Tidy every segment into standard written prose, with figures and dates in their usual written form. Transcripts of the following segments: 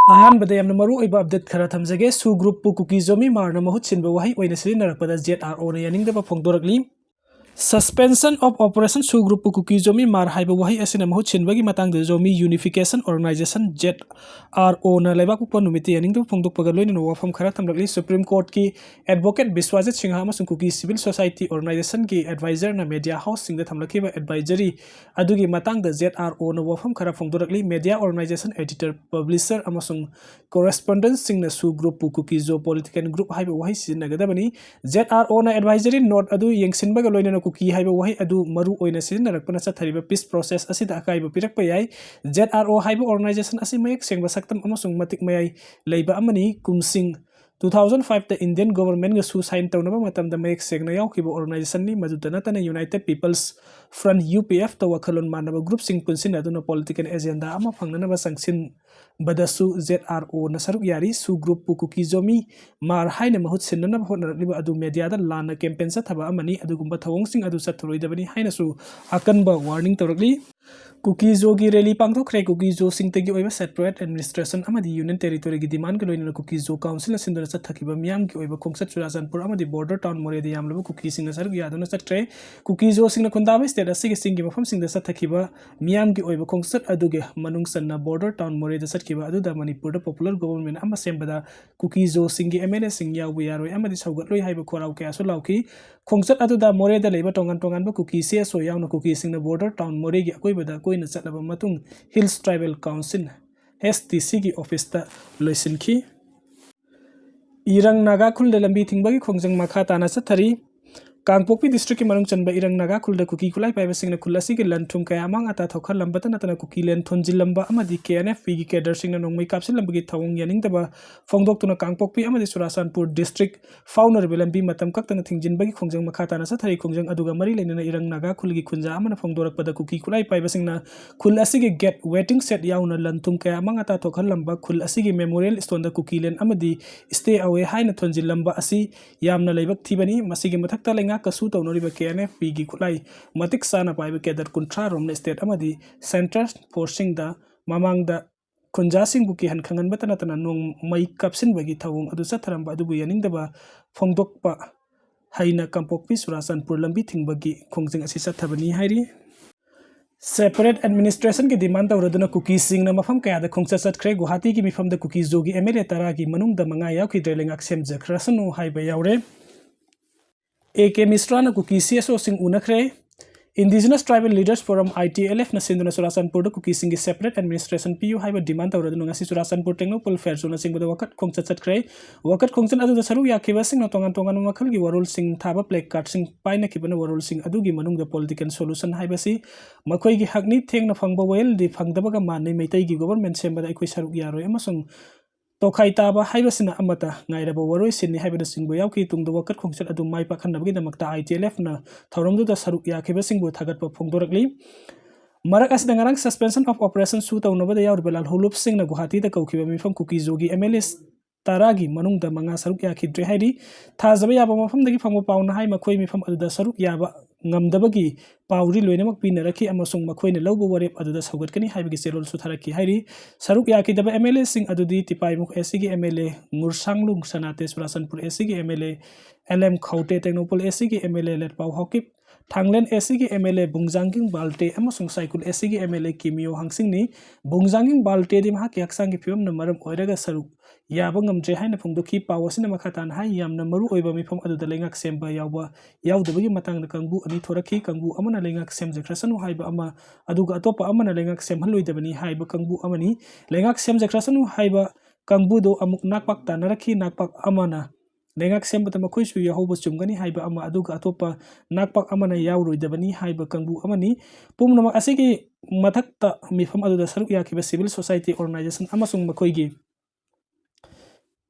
अहानबदे यामना मरु ओइबा update खरा थमजगे सु group पु cookie Zomi मारना महूत सिनबा वाही ओइना सिरिनरकपदा ZRO ना यानिंगदबा फोंदोरकली सस्पेंशन ऑफ ऑपरेशन सु ग्रुप कुकी जोमी मार हाइबा वही असिना महूत सिनबगी मतंग जोमी यूनिफिकेशन ऑर्गेनाइजेशन ZRO ना लेबा कुपा नुमिति यानिंग दो फोंदोकपगा लोइना वाफम खरा थमलकली सुप्रीम कोर्ट की एडवोकेट विश्वजित सिंह अमसुंग कुकी सिविल सोसाइटी ऑर्गेनाइजेशन की एडवाइजर ना मीडिया हाउस सिंग थमलकीबा एडवाइजरी अदुगी मतंग ZRO ना वाफम खरा फोंदोरकली मीडिया ऑर्गेनाइजेशन एडिटर पब्लिशर अमसुंग कोरेस्पोंडेंट सिंग ना सु group Kuki Zo political group हाइबा वही सिनगदबनी ZRO ना एडवाइजरी नोट अदु यंगसिनबगा लोइना कुकी हाइबा वही अदु मरु ओइना सिरिनरकपना चथरिबा पीस प्रोसेस असिदा अकाइबा पिरकपा याय ZRO हाइबा ऑर्गेनाइजेशन असि मयक सेंगबा सक्तम अमसुंग मतिक मयाय लैबा अमनी कुमसिंग 2005 ता इंडियन गवर्नमेंट गसु साइन तौनबा मतमदा मयक सेंगना यावखिबा ऑर्गेनाइजेशन नि मजुदा नतना यूनाइटेड पीपल्स फ्रंट UPF तो वखलोन मानबा ग्रुप सिंग पुनसिन अदुना पॉलिटिकल एजेंडा अमा फंगनबा संगसिन बदसु ZRO ना सरुक यारी सु ग्रुप कुकी जोमी मार हाइना महूत सिननबा होनरलिबा अदु मीडियादा लाना कैंपेन चथबा अमनी अदुगुंबा थवोंगसिंग अदु चथरोइदबनी हाइनासु अकनबा वार्निंग तौरकली कुकी जो की रैली पांगथोखरे कुकी जो सिंगतगी ओइबा सेपरेट एडमिनिस्ट्रेशन अमदी यूनियन टेरिटोरी की डिमांड के लोइना कुकी जो काउंसिल सिंदना चथखिबा मियाम की ओइबा खोंगसत चुराचंदपुर अमदी बॉर्डर टाउन मोरेद यामलबा कुकी सिंगना सरग यादना चत्रे कुकी जो सिंगना खुंदाबा स्टेट असिगे सिंगी मफम सिंगदा चथखिबा मियाम की ओइबा खोंगसत अदुगे मनुंग सन्ना बॉर्डर टाउन मोरेद चथखिबा अदुदा मणिपुर पॉपुलर गवर्नमेंट अमा सेंबदा कुकी जो सिंगी MLA सिंग यावबा यारोय अमदी सौगतलोय हाइबा खोराव कयासु लावखी खोंगसत अदुदा मोरेद लेबा टोंगन टोंगन कुकी CSO यावना कुकी सिंगना बॉर्डर टाउन मोरेगी अकोइबदा कोइना चतलबा मतुंग हिल्स ट्राइबल काउंसिल HTC की ऑफिस ता लोइसिनखी इरंग नागा खुल लंबी थिंगबगी खोंजंग मखा ताना चथरी कांगपोकपी डिस्ट्रिक्ट की मनुंग चनबा इरंग नागा खुल कुकी खुलाई पाइबा सिंगना खुल असिगे लनथुम कया मांग अता थोखा लंबता नतना कुकी लेन थोंजिलंबा अमदी KNFP की कैडर सिंगना नोंमै कापसिन लंबगी थवंग यानिंगदबा फोंगदोक्तुना कांगपोकपी अमदी सुरासानपुर डिस्ट्रिक्ट फाउनर बेलंबी मतम कक्तना थिंजिनबगी खोंजंग मखा ताना चथरी खोंजंग अदुगा मरी लेनना इरंग नागा खुल की खुंजा अमना फोंगदोरकपदा कुकी खुलाई पाइबा सिंगना खुल असिगे गेट वेटिंग सेट याउना लनथुम कया मांग अता थोखा लंबा खुल असिगे मेमोरियल स्टोन दा कुकी लेन अमदी स्टे अवे हाइना थोंजिलंबा असि यामना लेबक थिबनी मसिगे मथक्ता लेंगा कसु तौनरिबा KNFP की खुलाई मतिक साना पाइबा केदर कुंट्रा रोमना स्टेट अमदी सेंटर फोर्सिंग दा ममांगदा खुंजासिंग बुकी हनखंगनबता नतना नोंग मई कापसिनबगी थवंग अदु चथरंबा अदुबु यानिंगदबा फोंगदोकपा हाइना कांपोकपी सुरासानपुर लंबी थिंगबगी खोंजंग असि चथबनी हाइरी सेपरेट एडमिनिस्ट्रेशन की डिमांड तौरदुना कुकी सिंगना मफम कयादा खोंगसा चतख्रे गुवाहाटी की मिफमदा कुकी जोगी MLA तरा की मनुंगदा मंगा यावखिद्रे लेंगाक सेमजख्रसनु हाइबा यावरे AK मिश्रा ना कुकी CSO सिंग उनखरे indigenous tribal leaders forum ITLF ना सिंधुना सुरासानपुर कुकी सिंगी सेपरेट एडमिनिस्ट्रेशन पियु हाइबा डिमांड तौरदुना ngasi सुरासानपुर टेक्नोपोल फेयर जोना सिंगबदा वकत खोंगसा चतख्रे वकत खोंगसन अदुदा सरु याखिबा सिंग तोंगन तोंगन मखल की वरुल सिंग थाबा प्लेक कार्ड सिंग पाइना किबना वरुल सिंग अदुगी मनुंगदा पॉलिटिकल सॉल्यूशन हाइबासी मखोई की हकनी थेंगना फंगबा वेल दि फंगदबगा मानै मैतै की गवर्नमेंट सेंबदा अखोई सरु यारोय अमसुंग तोखाई ताबा हाइबसिना अमता ngairaba waroi sinni haibada singbo yauki tungda wakat khongset adu mai pakhanabagi damakta ITLF na thoromduda saruk yakhiba singbo thagatpa phongdorakli marak asida ngarang suspension of operation su tawnabada yaurbalal holup sing na guwahati da kaukhiba mifam kuki jogi MLA taragi manungda manga saruk yakhidre hairi thajaba yaba mafamdagi phangbo pauna hai makhoi mifam aduda saruk yaba ngamdabagi pauri loinamak pinaraki amasung makhoina lawbo warep aduda saugatkani haibagi serol sutharaki hairi saruk yakidaba MLA sing adudi tipaimuk SC gi MLA ngursanglung sanate surasanpur SC gi MLA LM Khaute Technopol SC gi MLA letpau hokip Thanglen SC gi MLA bungjanging balte amasung saikul SC gi MLA kimio hangsingni bungjanging balte dim ha kyaksang gi phim na maram oiraga saruk yaba ngamje haina phungdoki pawasina makhatan hai yamna maru oiba mifam aduda lengak semba yawba yawdabagi matangda kangbu ani thoraki kangbu amana lengak semjakrasanu haiba ama aduga atopa amana lengak semhalloidabani haiba kangbu amani lengak semjakrasanu haiba kangbu do amuk nakpak tanaraki nakpak amana lengak sembata makhoisu yahoba chumgani haiba ama aduga atopa nakpak amana yawroidabani haiba kangbu amani pumnama asigi mathakta mifam aduda saruk yakiba civil society organization amasung makhoigi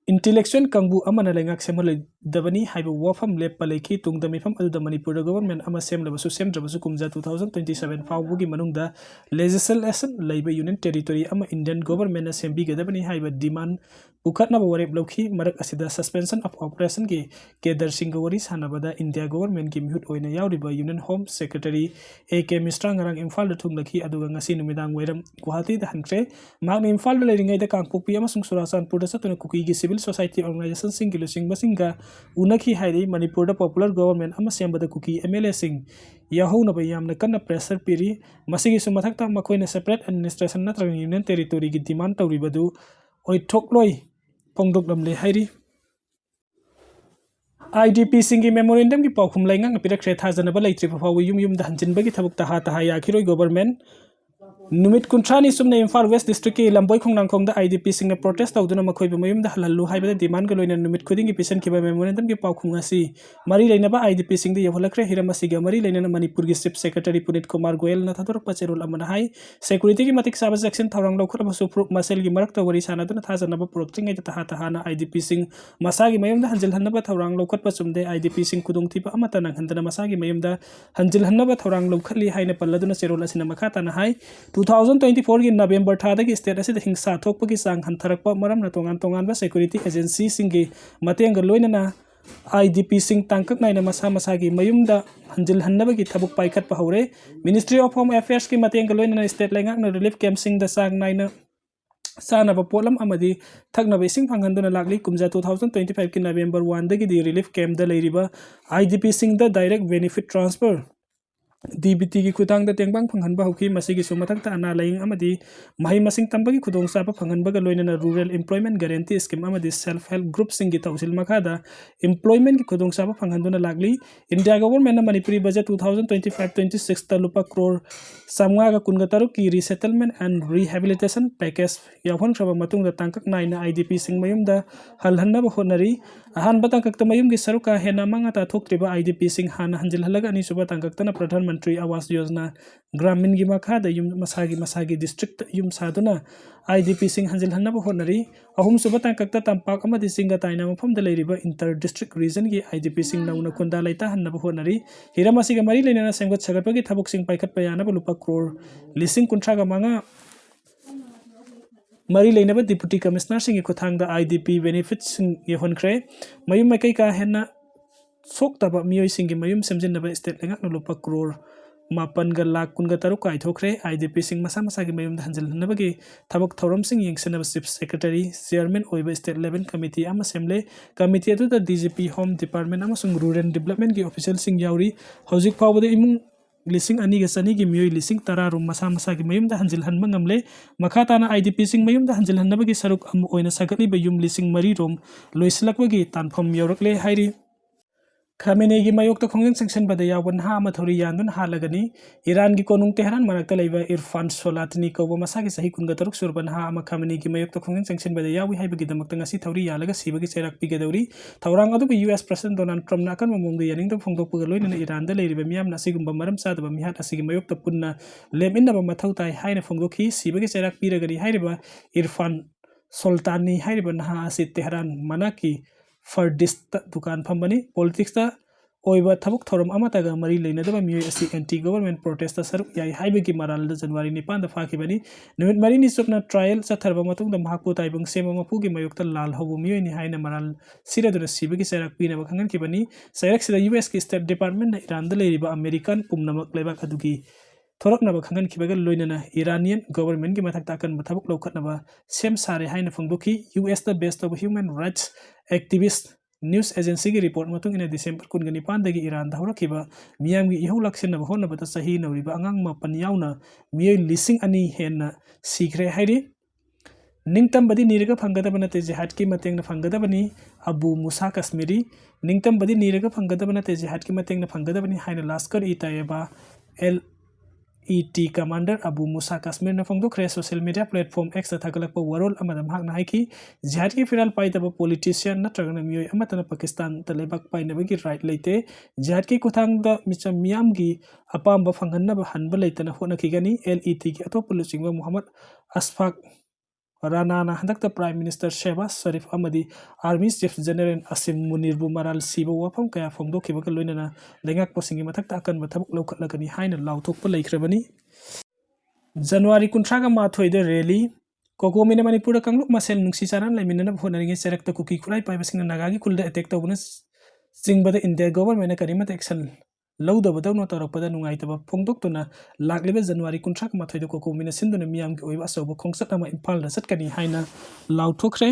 intellectual kangbu amana lengak semhalidabani haiba wafam leppa leiki tungda mifam aduda manipur government ama semlabasu semdrabasu kumja 2027 fawbugi manungda legislation leiba union territory ama indian government na sembigadabani haiba demand ukhatnaba warep lokhi marak asida suspension of operation ki kedar singawari sanabada india government ki mihut oina yauriba union home secretary AK Mr. ngarang imphal da thunglaki aduga ngasi numidang wairam guwahati da hankre magni imphal da leiringai da kangpokpi amasung surasanpur da satuna kuki gi civil society organization singi lusing basinga unaki hairi manipur da popular government ama sembada kuki MLA sing yahona ba yamna kanna pressure piri masigi sumathakta makoina separate administration natrang union territory gi demand tawribadu oithokloi pongdoklamle hairi IDP singi memorandum ki paukhum lainga ngapira kre thajanaba leitri pafaw yum da hanjinbagi thabuk taha yakiroi government numit kuntrani sumne Imphal West District ki lamboi khongnangkhong da IDP singna protest tawduna makhoi ba mayum da halallu haibada demand ga loina numit khuding ki pisan ki ba memorandum ki paukhum asi mari leinaba IDP sing da yaholakre hiramasi ga mari leina manipur gi chief secretary Punit Kumar Goyal na thador pacherul amana hai security ki matik sabas action thawrang lokhra basu pruk masel gi marak tawari sanaduna thajanaba prokting ai taha taha na IDP sing masagi mayum da hanjil hanaba thawrang lokhat pasumde IDP sing kudung thiba amata nang handana masagi mayum da hanjil hanaba thawrang lokhali haina palladuna cherol asina makata na hai 2024 की नवंबर थादा की state असिद हिंसा थोकपगी सांग हंथरकपा मरमना तोंगान security agency सिंगे मतेंग लोइनना IDP सिंग तांकक नाइना मसा मसागी मयुमदा हंजिल हन्नबगी थबुक पाइखत हौरे मिनिस्ट्री ऑफ होम अफेयर्स की मतेंग लोइनना स्टेट लेंगाकना रिलीफ कैंप सिंग द सांग नाइना सानब पोलम अमदी थकनब इसिंग फंगंदुना लागली कुमजा 2025 की नवंबर 1 दगी दी रिलीफ कैंप द लेरिबा IDP सिंग द डायरेक्ट बेनिफिट ट्रांसफर DBT की खुदांग द तेंगबांग फंगनबा हौकी मसिगी सुमथकता अना लाइंग अमदी महै मसिंग तंबगी खुदोंसाबा फंगनबगा लोइनना रूरल एम्प्लॉयमेंट गारंटी स्कीम अमदी सेल्फ हेल्प ग्रुप सिंगी तौसिल मखादा एम्प्लॉयमेंट की खुदोंसाबा फंगनदुना लागली इंडिया गवर्नमेंट मणिपुरी बजट 2025-26 ता लुपा करोड़ सामगागा कुनगतरु की रिसेटलमेंट एंड रिहेबिलिटेशन पैकेज यावहनख्रबा मतुंग द तांकक नाइना IDP सिंग मयुमदा हलहन्नबा होनरी अहानबा तांककता मयुमगी सरुका हेना मंगाता थोक्त्रिबा IDP सिंग हाना हंजिल हलगा अनि सुबा तांककतना प्रधानमंत्री आवास योजना ग्रामीण की मखादा युम मसागी डिस्ट्रिक्ट युम सादुना IDP सिंग हंजिल हन्नबा होनरी अहुम सुबा तांककता तंपाक अमदि सिंगा ताइना मफमदा लेरिबा इंटर डिस्ट्रिक्ट रीजन की IDP सिंग नौना कुंदा लैता हन्नबा होनरी हिरामसिगा मरी लेना सेंगत सगतपगी थबुक सिंग पाइखत पयाना लुपा करोड़ लिसिंग कुंथ्रागा मांगा मरी लेना डिप्यूटी कमिश्नर सिंग खुथांग IDP बेनिफिट्स यहोनख्रे मयुम मैकै का हेना सोक्तबा मियोय सिंगी मयुम सेमजिनबा स्टेट लेंगाकना लुपा करोड़ मापनगा लाख कुनगा तरुक काइथोख्रे IDP सिंग मसा मसागी मयुम हंजिल हन्नबगी थबक थौरम सिंग यंगसनबा चीफ सेक्रेटरी चेयरमैन ओइबा स्टेट लेवल कमिटी अमा सेमले कमिटी अदुदा DGP होम डिपार्टमेंट अमसुंग रूरल डेवलपमेंट की ऑफिशियल सिंग याउरी हौजिक फावबदे इमुंग लिसिंग अनिगा सनी की मियोय लिसिंग तरारुम मसा मसागी मयुम हंजिल हन्बा ngamle मखाताना IDP सिंग मयुम हंजिल हन्नबगी सरुक अम ओइना सगतलिबा युम लिसिंग मरी रोम लोइसलकबगी तानफम यौरकले हाइरी खामेने की मायोक्ता खोंगें सेंक्शन बदे यावन हा मथोरी यानुन हालगनी ईरान की कोनुंग तेहरान मरकता लेबा इरफान सोलातनी कौबा मसा की सही कुनगा तरुक सुरबन हा अमा खामेने की मायोक्ता खोंगें सेंक्शन बदे यावी हाइबगी दमक्ता ngasi थौरी यालगा सीबगी चेराक पिगेदौरी थौरांग अदुबी US प्रेसिडेंट डोनाल्ड ट्रम्प नाकन ममोंग यानिंग द फोंगदोकपगा लोइनना ईरान द लेरिबा मियाम नासिगुंबा मरम सादबा मिहात असिगी मायोक्ता पुन्ना लेमिनबा मथौ ताई हाइना फोंगदोखी सीबगी चेराक पिरगरी हाइरिबा इरफान सोल्तानी हाइरिबा नहा असि तेहरान मनाकी फर्डिस्ट दुकान फंबनी पॉलिटिक्स दा ओइबा थबुक थोरम अमतागा मरी लेनदबा मियोय असि एंटी गवर्नमेंट प्रोटेस्ट सरुक याई हाइबगी मराल जनवरी 9 दा फाखिबनी निमित मरी नि सुपना ट्रायल चथरबा मतुंग द महाकु ताइबंग सेम मफुगी मयोक्ता लाल हबु मियोय नि हाइना मराल सिरदुना सिबगी सेराक पिनबा खंगन किबनी सैरक सिदा US की स्टेट डिपार्टमेंट न ईरान द लेरिबा अमेरिकन पुमनमक लेबाक अदुगी थोरकनबा खंगन किबगा लोइनना इरानियन गवर्नमेंट की मथक ताकन बथबुक लौखतनबा सेम सारे हाइना फंगदोखी US the best of human rights activist news agency की रिपोर्ट मतुंग इन डिसेंबर 19 दगी ईरान दा हौरखिबा मियामगी इहौ लक्ष्यनबा होनबता सही नौरिबा अंगांग मापन यावना मियोय लिसिंग अनि हेना सीखरे हाइरि निंगतंबदी नीरगा फंगदबा नते जिहाद की मतेंगना फंगदबनी अबू मूसा कश्मीरी निंगतंबदी नीरगा फंगदबा नते जिहाद की मतेंगना फंगदबनी हाइना लास्कर ई तायबा LET कमांडर अबू मूसा कश्मीर न फोंगदोख्रे सोशल मीडिया प्लेटफॉर्म X थागलकपा वरोल अमदम हाकना हाइकी जिहाद की फिराल पाइदबा पॉलिटिशियन नत्रगना मियोय अमतना पाकिस्तान तलेबक पाइनबगी राइट लेते जिहाद की कुथांग द मिचम मियामगी अपाम फंगनब हनब लेतना होनखिगनी LET की अतोप लुचिंग मोहम्मद अशफाक रानाना हंदक्ता प्राइम मिनिस्टर शहबाज शरीफ अमदी आर्मी चीफ जनरल असिम मुनीरबु मराल सीबा वाफम कया फोंदोखिबका लोइनना लेंगाकपसिंगी मथक्ता अकनबा थबक लौखटलगनी हाइना लाउथोकपा लैख्रबनी जनवरी 31 रैली कोकोमिना मणिपुर कांगलुक मसेल नुंसी चारान लाइमिनना होनरिगे सेरक्ता कुकी खुलाई पाइबसिंग नागागी कुलदा अटैक तौबना चिंबदा इंडिया गवर्नमेंट करिमत एक्शन लौदबदौना तौरपदा नुंगाइतबा फोंदोक्तुना लाक्लिबा जनवरी 31 कोकोमिना सिंदुना मियामगी ओइबा असौबा खोंसत अमा इम्फालदा चटकनी हाइना लाउथोख्रे।